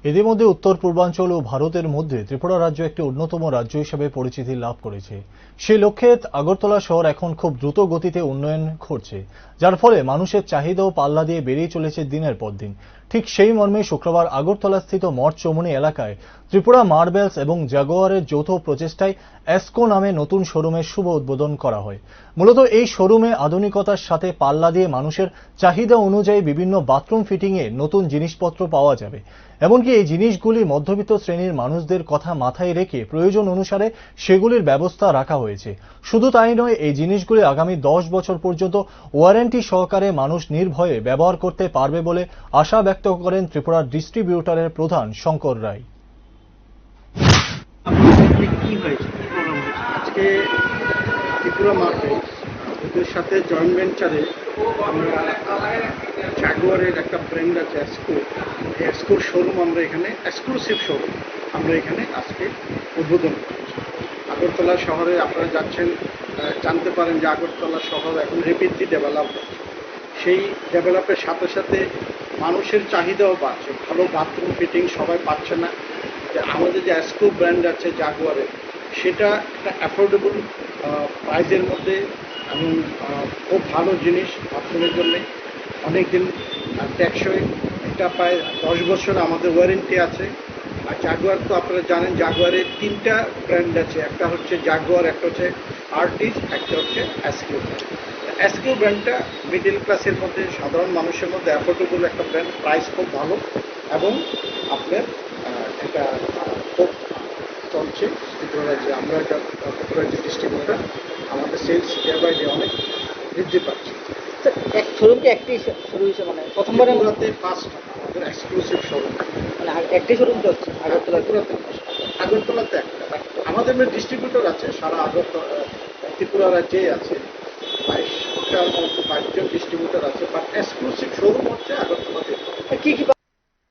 ইতিমধ্যে উত্তর পূর্বাঞ্চল ও ভারতের মধ্যে ত্রিপুরা রাজ্য একটি অন্যতম রাজ্য হিসেবে পরিচিতি লাভ করেছে। সেই লক্ষ্যে আগরতলা শহর এখন খুব দ্রুত গতিতে উন্নয়ন ঘটছে, যার ফলে মানুষের চাহিদাও পাল্লা দিয়ে বেড়েই চলেছে দিনের পর দিন। ঠিক সেই মর্মে শুক্রবার আগরতলাস্থিত মঠ চৌমুহনী এলাকায় ত্রিপুরা মার্বেলস এবং জাগুয়ারের যৌথ প্রচেষ্টায় এসকো নামে নতুন শোরুমের শুভ উদ্বোধন করা হয়। মূলত এই শোরুমে আধুনিকতার সাথে পাল্লা দিয়ে মানুষের চাহিদা অনুযায়ী বিভিন্ন বাথরুম ফিটিংয়ে নতুন জিনিসপত্র পাওয়া যাবে। এমনকি এই জিনিসগুলি মধ্যবিত্ত শ্রেণীর মানুষদের কথা মাথায় রেখে প্রয়োজন অনুসারে সেগুলির ব্যবস্থা রাখা হয়েছে। শুধু তাই নয়, এই জিনিসগুলি আগামী 10 বছর পর্যন্ত ওয়ারেন্টি সহকারে মানুষ নির্ভয়ে ব্যবহার করতে পারবে বলে আশা ব্যক্ত করেন ত্রিপুরার ডিস্ট্রিবিউটরের প্রধান শঙ্কর রায়। কি হয়েছে, কি প্রোগ্রাম হয়েছে আজকে? ত্রিপুরা মার্কেট ওদের সাথে জয়েন্ট ভেঞ্চারে আমরা জাগুয়ারের একটা ব্র্যান্ড আছে এসকো, এই এসকোর শোরুম আমরা এখানে এক্সক্লুসিভ শোরুম আমরা এখানে আজকে উদ্বোধন করেছি। আগরতলা শহরে আপনারা যাচ্ছেন, জানতে পারেন যে আগরতলা শহর এখন রেপিডলি ডেভেলপ হচ্ছে। সেই ডেভেলপের সাথে সাথে মানুষের চাহিদাও বাড়ছে। ভালো বাথরুম ফিটিং সবাই পাচ্ছে না। যে আমাদের যে এসকো ব্র্যান্ড আছে জাগুয়ারের, সেটা একটা অ্যাফোর্ডেবল প্রাইসের মধ্যে এবং খুব ভালো জিনিস বাথরুমের জন্যে, অনেক দিন টেকসই। এটা প্রায় 10 বছর আমাদের ওয়ারেন্টি আছে। আর জাগুয়ার তো আপনারা জানেন জাগুয়ারের 3টা ব্র্যান্ড আছে, একটা হচ্ছে জাগুয়ার, একটা হচ্ছে আর্টিস্ট, একটা হচ্ছে এসকো। এসকো ব্র্যান্ডটা মিডল ক্লাসের মধ্যে, সাধারণ মানুষের মধ্যে অ্যাফোর্ডেবল একটা ব্র্যান্ড, প্রাইস খুব ভালো এবং আপনার এটা খুব চলছে ত্রিপুরা রাজ্যে। আমরা একটা ত্রিপুরা রাজ্যের ডিস্ট্রিবিউটার, আমাদের সেলস ডে বাই ডে অনেক বৃদ্ধি পাচ্ছে। এক শোরুম কি একটি শুরু হয়েছে, মানে প্রথমবারের মতো ত্রিপুরাতে ফার্স্ট আমাদের এক্সক্লুসিভ শোরুম, মানে একটি শোরুম চলছে আগরতলা। ত্রিপুরাতে আগরতলাতে একটা, আমাদের ডিস্ট্রিবিউটর আছে সারা আগরতলা ত্রিপুরা রাজ্যেই আছে। 22টার মতো 22 জন ডিস্ট্রিবিউটর আছে, বাট এক্সক্লুসিভ শোরুম হচ্ছে আগরতলাতে। কি কি